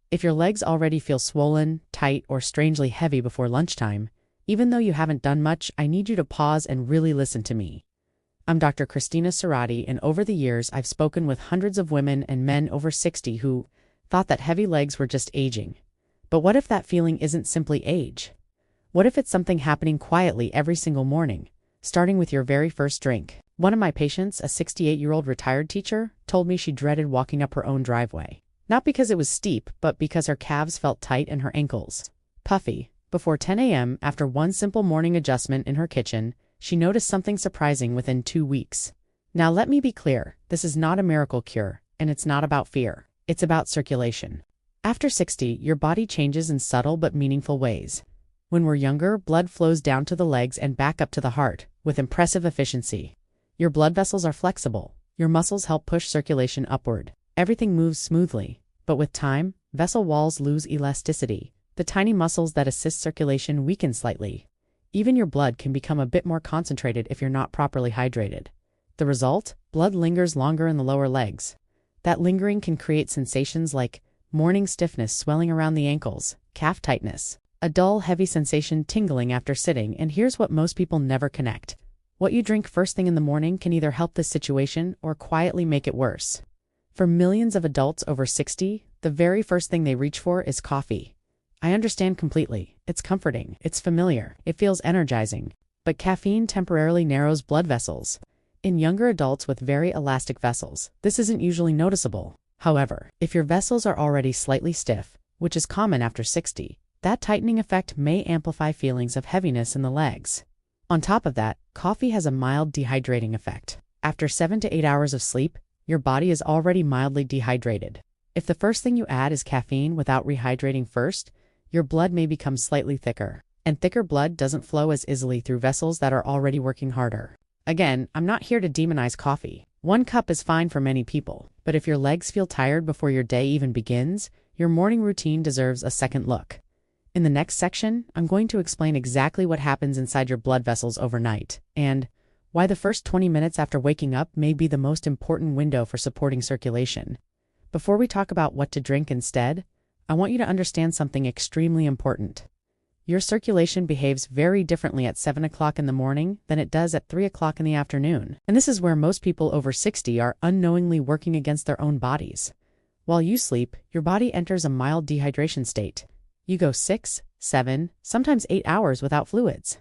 If your legs already feel swollen, tight, or strangely heavy before lunchtime, even though you haven't done much, I need you to pause and really listen to me. I'm Dr. Christina Serrati, and over the years I've spoken with hundreds of women and men over 60 who thought that heavy legs were just aging. But what if that feeling isn't simply age? What if it's something happening quietly every single morning, starting with your very first drink? One of my patients, a 68-year-old retired teacher, told me she dreaded walking up her own driveway. Not because it was steep, but because her calves felt tight and her ankles puffy. Before 10 a.m., after one simple morning adjustment in her kitchen, she noticed something surprising within 2 weeks. Now let me be clear, this is not a miracle cure, and it's not about fear. It's about circulation. After 60, your body changes in subtle but meaningful ways. When we're younger, blood flows down to the legs and back up to the heart, with impressive efficiency. Your blood vessels are flexible. Your muscles help push circulation upward. Everything moves smoothly. But with time, vessel walls lose elasticity. The tiny muscles that assist circulation weaken slightly. Even your blood can become a bit more concentrated if you're not properly hydrated. The result? Blood lingers longer in the lower legs. That lingering can create sensations like morning stiffness swelling around the ankles, calf tightness, a dull, heavy sensation tingling after sitting, and here's what most people never connect. What you drink first thing in the morning can either help this situation or quietly make it worse. For millions of adults over 60, the very first thing they reach for is coffee. I understand completely. It's comforting. It's familiar. It feels energizing. But caffeine temporarily narrows blood vessels. In younger adults with very elastic vessels, this isn't usually noticeable. However, if your vessels are already slightly stiff, which is common after 60, that tightening effect may amplify feelings of heaviness in the legs. On top of that, coffee has a mild dehydrating effect. After 7 to 8 hours of sleep, your body is already mildly dehydrated. If the first thing you add is caffeine without rehydrating first, your blood may become slightly thicker. And thicker blood doesn't flow as easily through vessels that are already working harder. Again, I'm not here to demonize coffee. 1 cup is fine for many people. But if your legs feel tired before your day even begins, your morning routine deserves a second look. In the next section, I'm going to explain exactly what happens inside your blood vessels overnight, and why the first 20 minutes after waking up may be the most important window for supporting circulation. Before we talk about what to drink instead, I want you to understand something extremely important. Your circulation behaves very differently at 7 o'clock in the morning than it does at 3 o'clock in the afternoon. And this is where most people over 60 are unknowingly working against their own bodies. While you sleep, your body enters a mild dehydration state. You go 6, 7, sometimes 8 hours without fluids.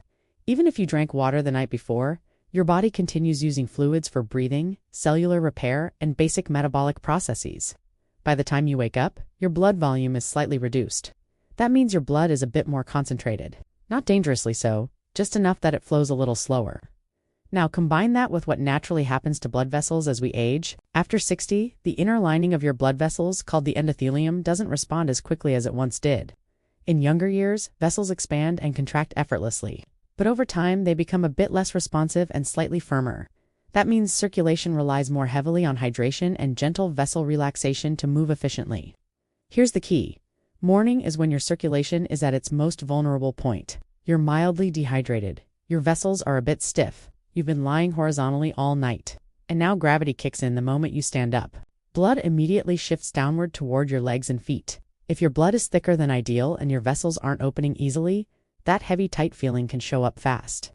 Even if you drank water the night before, your body continues using fluids for breathing, cellular repair, and basic metabolic processes. By the time you wake up, your blood volume is slightly reduced. That means your blood is a bit more concentrated. Not dangerously so, just enough that it flows a little slower. Now combine that with what naturally happens to blood vessels as we age. After 60, the inner lining of your blood vessels, called the endothelium, doesn't respond as quickly as it once did. In younger years, vessels expand and contract effortlessly. But over time, they become a bit less responsive and slightly firmer. That means circulation relies more heavily on hydration and gentle vessel relaxation to move efficiently. Here's the key. Morning is when your circulation is at its most vulnerable point. You're mildly dehydrated. Your vessels are a bit stiff. You've been lying horizontally all night. And now gravity kicks in the moment you stand up. Blood immediately shifts downward toward your legs and feet. If your blood is thicker than ideal and your vessels aren't opening easily, that heavy, tight feeling can show up fast.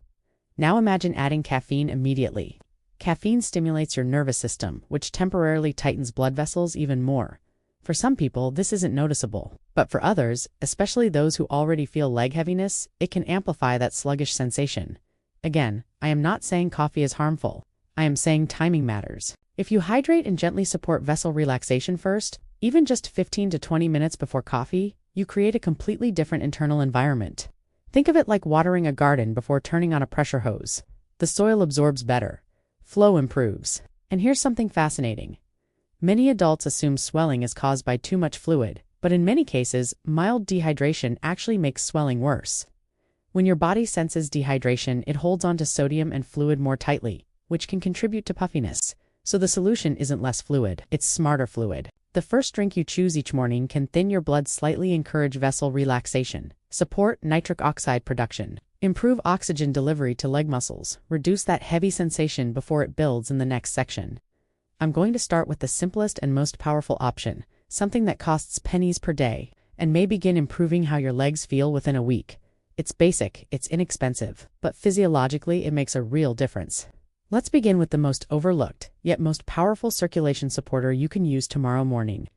Now imagine adding caffeine immediately. Caffeine stimulates your nervous system, which temporarily tightens blood vessels even more. For some people, this isn't noticeable. But for others, especially those who already feel leg heaviness, it can amplify that sluggish sensation. Again, I am not saying coffee is harmful. I am saying timing matters. If you hydrate and gently support vessel relaxation first, even just 15 to 20 minutes before coffee, you create a completely different internal environment. Think of it like watering a garden before turning on a pressure hose. The soil absorbs better. Flow improves. And here's something fascinating. Many adults assume swelling is caused by too much fluid, but in many cases, mild dehydration actually makes swelling worse. When your body senses dehydration, it holds onto sodium and fluid more tightly, which can contribute to puffiness. So the solution isn't less fluid, it's smarter fluid. The first drink you choose each morning can thin your blood slightly, encourage vessel relaxation, support nitric oxide production, improve oxygen delivery to leg muscles, reduce that heavy sensation before it builds in the next section. I'm going to start with the simplest and most powerful option, something that costs pennies per day, and may begin improving how your legs feel within a week. It's basic, it's inexpensive, but physiologically it makes a real difference. Let's begin with the most overlooked, yet most powerful circulation supporter you can use tomorrow morning.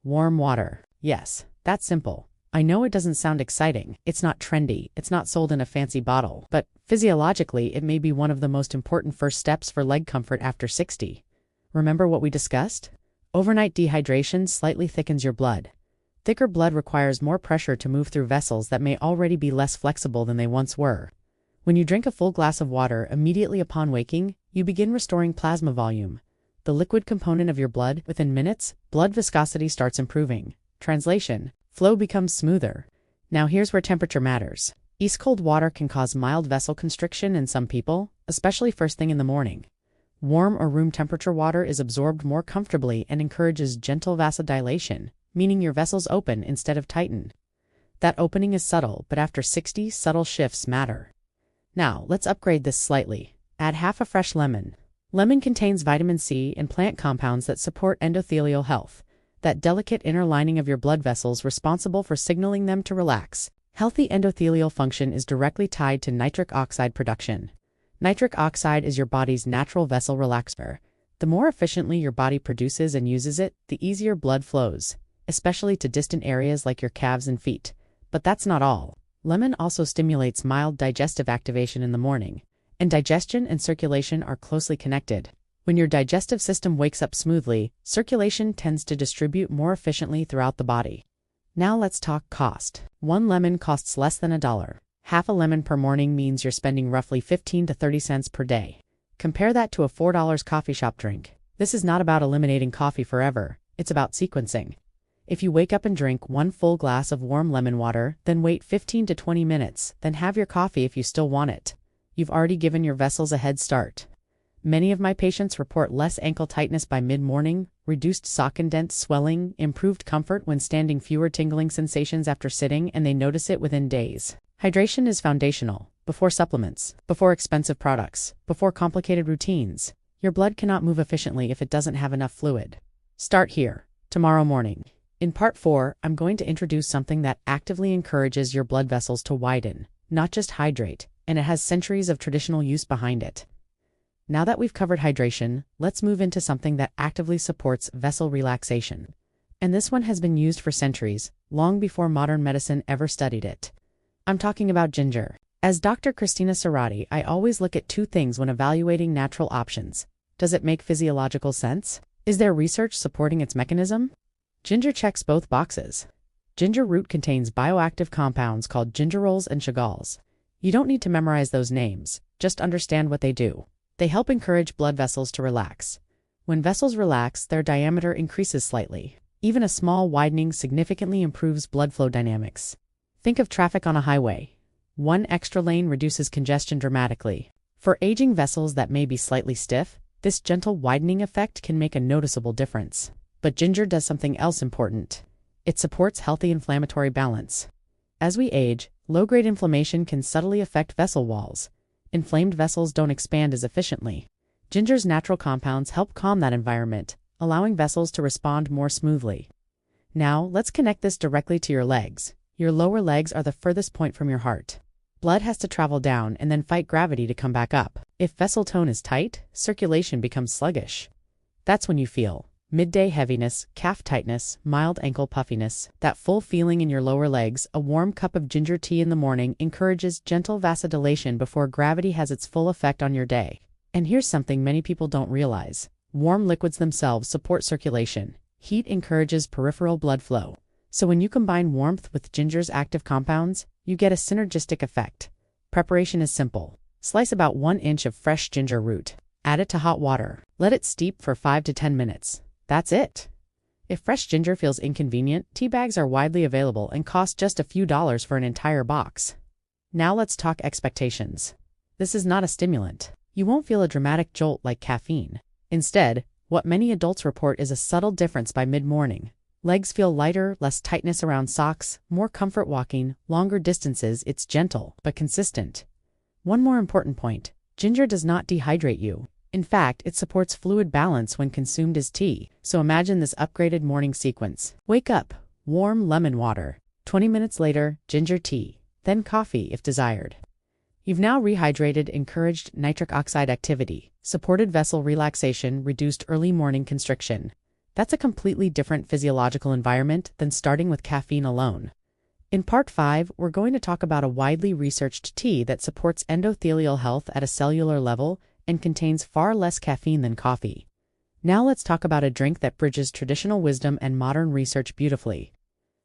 Warm water. Yes, that's simple. I know it doesn't sound exciting, it's not trendy, it's not sold in a fancy bottle, but physiologically it may be one of the most important first steps for leg comfort after 60. Remember what we discussed? Overnight dehydration slightly thickens your blood. Thicker blood requires more pressure to move through vessels that may already be less flexible than they once were. When you drink a full glass of water immediately upon waking, you begin restoring plasma volume, the liquid component of your blood. Within minutes, blood viscosity starts improving. Translation: flow becomes smoother. Now here's where temperature matters. Ice-cold water can cause mild vessel constriction in some people, especially first thing in the morning. Warm or room temperature water is absorbed more comfortably and encourages gentle vasodilation, meaning your vessels open instead of tighten. That opening is subtle, but after 60, subtle shifts matter. Now, let's upgrade this slightly. Add half a fresh lemon. Lemon contains vitamin C and plant compounds that support endothelial health, that delicate inner lining of your blood vessels responsible for signaling them to relax. Healthy endothelial function is directly tied to nitric oxide production. Nitric oxide is your body's natural vessel relaxer. The more efficiently your body produces and uses it, the easier blood flows, especially to distant areas like your calves and feet. But that's not all. Lemon also stimulates mild digestive activation in the morning, and digestion and circulation are closely connected. When your digestive system wakes up smoothly, circulation tends to distribute more efficiently throughout the body. Now let's talk cost. One lemon costs less than $1. Half a lemon per morning means you're spending roughly 15 to 30 cents per day. Compare that to a $4 coffee shop drink. This is not about eliminating coffee forever, it's about sequencing. If you wake up and drink one full glass of warm lemon water, then wait 15 to 20 minutes, then have your coffee if you still want it, you've already given your vessels a head start. Many of my patients report less ankle tightness by mid-morning, reduced sock indent swelling, improved comfort when standing, fewer tingling sensations after sitting, and they notice it within days. Hydration is foundational. Before supplements, before expensive products, before complicated routines, your blood cannot move efficiently if it doesn't have enough fluid. Start here, tomorrow morning. In part 4, I'm going to introduce something that actively encourages your blood vessels to widen, not just hydrate, and it has centuries of traditional use behind it. Now that we've covered hydration, let's move into something that actively supports vessel relaxation. And this one has been used for centuries, long before modern medicine ever studied it. I'm talking about ginger. As Dr. Christina Serrati, I always look at two things when evaluating natural options. Does it make physiological sense? Is there research supporting its mechanism? Ginger checks both boxes. Ginger root contains bioactive compounds called gingerols and chagalls. You don't need to memorize those names, just understand what they do. They help encourage blood vessels to relax. When vessels relax, their diameter increases slightly. Even a small widening significantly improves blood flow dynamics. Think of traffic on a highway. One extra lane reduces congestion dramatically. For aging vessels that may be slightly stiff, this gentle widening effect can make a noticeable difference. But ginger does something else important. It supports healthy inflammatory balance. As we age, low-grade inflammation can subtly affect vessel walls. Inflamed vessels don't expand as efficiently. Ginger's natural compounds help calm that environment, allowing vessels to respond more smoothly. Now, let's connect this directly to your legs. Your lower legs are the furthest point from your heart. Blood has to travel down and then fight gravity to come back up. If vessel tone is tight, circulation becomes sluggish. That's when you feel midday heaviness, calf tightness, mild ankle puffiness, that full feeling in your lower legs. A warm cup of ginger tea in the morning encourages gentle vasodilation before gravity has its full effect on your day. And here's something many people don't realize. Warm liquids themselves support circulation. Heat encourages peripheral blood flow. So when you combine warmth with ginger's active compounds, you get a synergistic effect. Preparation is simple. Slice about 1 inch of fresh ginger root. Add it to hot water. Let it steep for 5 to 10 minutes. That's it. If fresh ginger feels inconvenient, tea bags are widely available and cost just a few dollars for an entire box. Now let's talk expectations. This is not a stimulant. You won't feel a dramatic jolt like caffeine. Instead, what many adults report is a subtle difference by mid-morning. Legs feel lighter, less tightness around socks, more comfort walking, longer distances. It's gentle, but consistent. One more important point. Ginger does not dehydrate you. In fact, it supports fluid balance when consumed as tea, so imagine this upgraded morning sequence. Wake up, warm lemon water. 20 minutes later, ginger tea, then coffee if desired. You've now rehydrated, encouraged nitric oxide activity, supported vessel relaxation, reduced early morning constriction. That's a completely different physiological environment than starting with caffeine alone. In Part 5, we're going to talk about a widely researched tea that supports endothelial health at a cellular level and contains far less caffeine than coffee. Now let's talk about a drink that bridges traditional wisdom and modern research beautifully.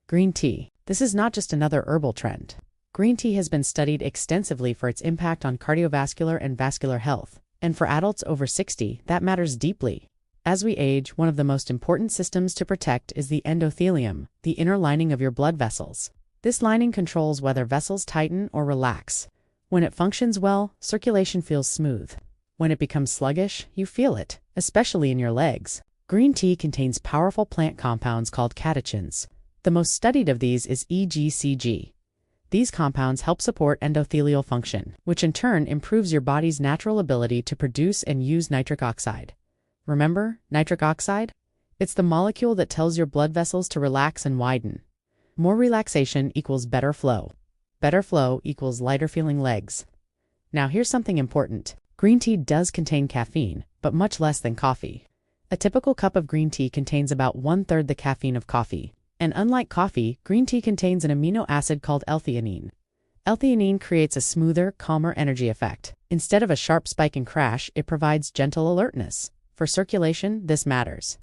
Green tea. This is not just another herbal trend. Green tea has been studied extensively for its impact on cardiovascular and vascular health, and for adults over 60, that matters deeply. As we age, one of the most important systems to protect is the endothelium, the inner lining of your blood vessels. This lining controls whether vessels tighten or relax. When it functions well, circulation feels smooth. When it becomes sluggish, you feel it, especially in your legs. Green tea contains powerful plant compounds called catechins. The most studied of these is EGCG. These compounds help support endothelial function, which in turn improves your body's natural ability to produce and use nitric oxide. Remember, nitric oxide? It's the molecule that tells your blood vessels to relax and widen. More relaxation equals better flow. Better flow equals lighter feeling legs. Now here's something important. Green tea does contain caffeine, but much less than coffee. A typical cup of green tea contains about 1/3 the caffeine of coffee. And unlike coffee, green tea contains an amino acid called L-theanine. L-theanine creates a smoother, calmer energy effect. Instead of a sharp spike and crash, it provides gentle alertness. For circulation, this matters.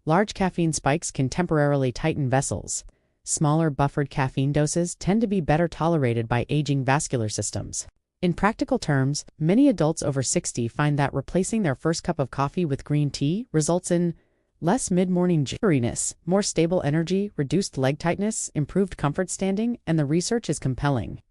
Large caffeine spikes can temporarily tighten vessels. Smaller buffered caffeine doses tend to be better tolerated by aging vascular systems. In practical terms, many adults over 60 find that replacing their first cup of coffee with green tea results in less mid-morning jitteriness, more stable energy, reduced leg tightness, improved comfort standing, and the research is compelling.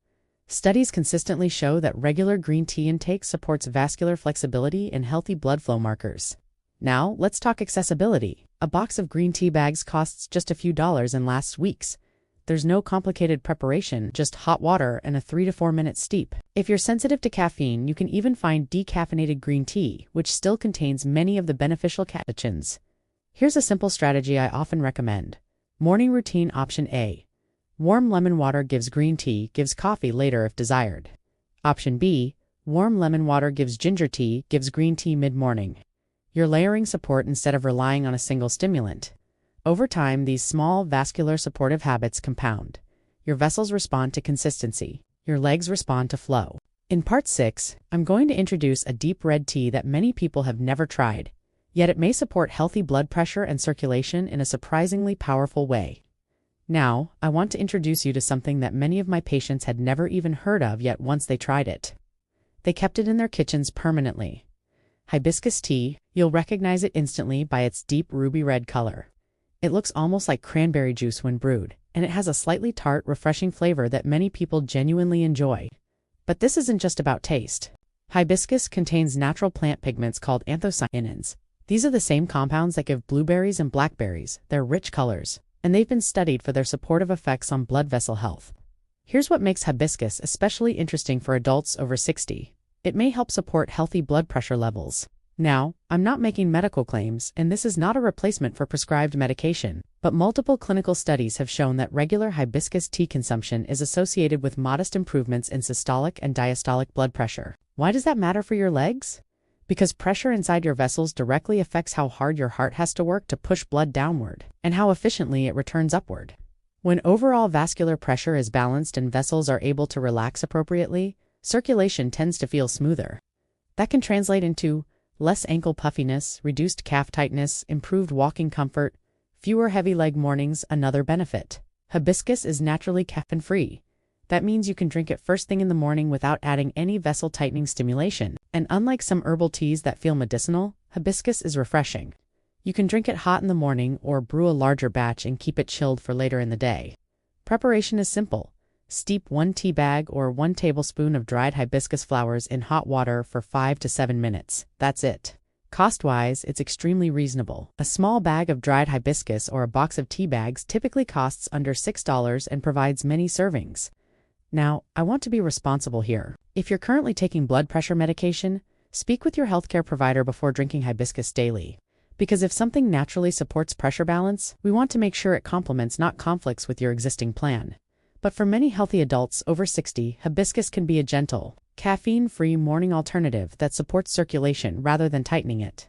Studies consistently show that regular green tea intake supports vascular flexibility and healthy blood flow markers. Now, let's talk accessibility. A box of green tea bags costs just a few dollars and lasts weeks. There's no complicated preparation, just hot water and a 3 to 4 minute steep. If you're sensitive to caffeine, you can even find decaffeinated green tea, which still contains many of the beneficial catechins. Here's a simple strategy I often recommend. Morning routine option A. Warm lemon water gives green tea, gives coffee later if desired. Option B. Warm lemon water gives ginger tea, gives green tea mid-morning. You're layering support instead of relying on a single stimulant. Over time, these small vascular supportive habits compound. Your vessels respond to consistency. Your legs respond to flow. In Part 6, I'm going to introduce a deep red tea that many people have never tried. Yet it may support healthy blood pressure and circulation in a surprisingly powerful way. Now, I want to introduce you to something that many of my patients had never even heard of yet once they tried it. They kept it in their kitchens permanently. Hibiscus tea. You'll recognize it instantly by its deep ruby red color. It looks almost like cranberry juice when brewed, and it has a slightly tart, refreshing flavor that many people genuinely enjoy. But this isn't just about taste. Hibiscus contains natural plant pigments called anthocyanins. These are the same compounds that give blueberries and blackberries their rich colors, and they've been studied for their supportive effects on blood vessel health. Here's what makes hibiscus especially interesting for adults over 60. It may help support healthy blood pressure levels. Now, I'm not making medical claims, and this is not a replacement for prescribed medication, but multiple clinical studies have shown that regular hibiscus tea consumption is associated with modest improvements in systolic and diastolic blood pressure. Why does that matter for your legs? Because pressure inside your vessels directly affects how hard your heart has to work to push blood downward, and how efficiently it returns upward. When overall vascular pressure is balanced and vessels are able to relax appropriately, circulation tends to feel smoother. That can translate into less ankle puffiness, reduced calf tightness, improved walking comfort, fewer heavy leg mornings. Another benefit. Hibiscus is naturally caffeine-free. That means you can drink it first thing in the morning without adding any vessel-tightening stimulation. And unlike some herbal teas that feel medicinal, hibiscus is refreshing. You can drink it hot in the morning or brew a larger batch and keep it chilled for later in the day. Preparation is simple. Steep 1 tea bag or 1 tablespoon of dried hibiscus flowers in hot water for 5 to 7 minutes. That's it. Cost-wise, it's extremely reasonable. A small bag of dried hibiscus or a box of tea bags typically costs under $6 and provides many servings. Now, I want to be responsible here. If you're currently taking blood pressure medication, Speak with your healthcare provider before drinking hibiscus daily. Because if something naturally supports pressure balance, we want to make sure it complements, not conflicts with your existing plan. But for many healthy adults over 60, hibiscus can be a gentle, caffeine-free morning alternative that supports circulation rather than tightening it.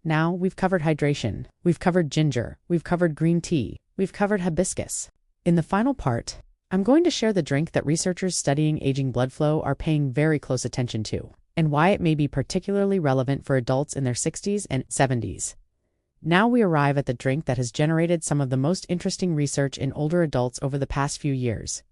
Now, we've covered hydration, we've covered ginger, we've covered green tea, we've covered hibiscus. In the final part, I'm going to share the drink that researchers studying aging blood flow are paying very close attention to, and why it may be particularly relevant for adults in their 60s and 70s. Now we arrive at the drink that has generated some of the most interesting research in older adults over the past few years.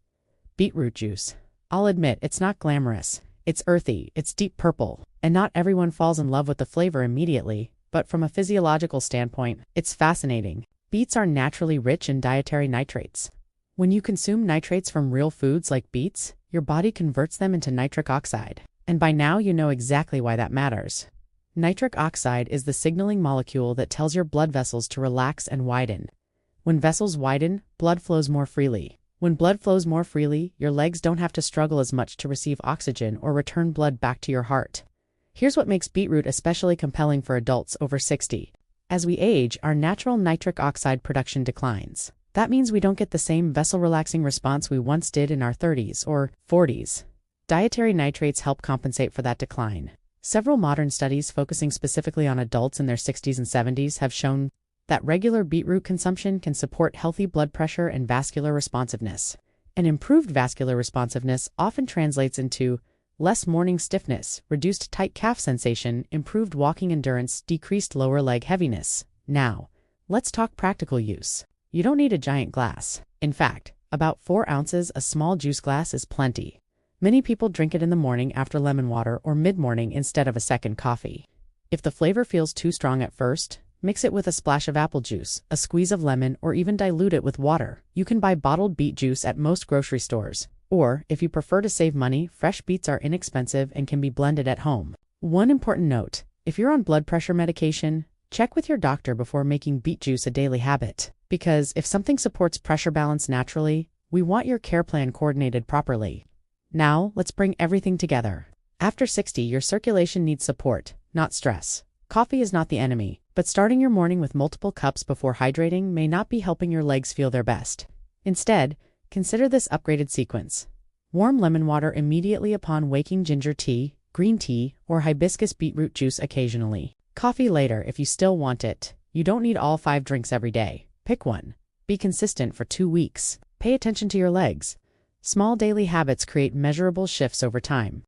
Beetroot juice. I'll admit, it's not glamorous. It's earthy, it's deep purple, and not everyone falls in love with the flavor immediately, but from a physiological standpoint, it's fascinating. Beets are naturally rich in dietary nitrates. When you consume nitrates from real foods like beets, your body converts them into nitric oxide. And by now you know exactly why that matters. Nitric oxide is the signaling molecule that tells your blood vessels to relax and widen. When vessels widen, blood flows more freely. When blood flows more freely, your legs don't have to struggle as much to receive oxygen or return blood back to your heart. Here's what makes beetroot especially compelling for adults over 60. As we age, our natural nitric oxide production declines. That means we don't get the same vessel-relaxing response we once did in our 30s or 40s. Dietary nitrates help compensate for that decline. Several modern studies focusing specifically on adults in their 60s and 70s have shown that regular beetroot consumption can support healthy blood pressure and vascular responsiveness. And improved vascular responsiveness often translates into less morning stiffness, reduced tight calf sensation, improved walking endurance, decreased lower leg heaviness. Now, let's talk practical use. You don't need a giant glass. In fact, about 4 ounces a small juice glass is plenty. Many people drink it in the morning after lemon water or mid-morning instead of a second coffee. If the flavor feels too strong at first, mix it with a splash of apple juice, a squeeze of lemon, or even dilute it with water. You can buy bottled beet juice at most grocery stores. Or, if you prefer to save money, fresh beets are inexpensive and can be blended at home. One important note: if you're on blood pressure medication, check with your doctor before making beet juice a daily habit. Because if something supports pressure balance naturally, we want your care plan coordinated properly. Now, let's bring everything together. After 60, your circulation needs support, not stress. Coffee is not the enemy, but starting your morning with multiple cups before hydrating may not be helping your legs feel their best. Instead, consider this upgraded sequence. Warm lemon water immediately upon waking, ginger tea, green tea, or hibiscus beetroot juice occasionally. Coffee later if you still want it. You don't need all 5 drinks every day. Pick one. Be consistent for 2 weeks. Pay attention to your legs. Small daily habits create measurable shifts over time.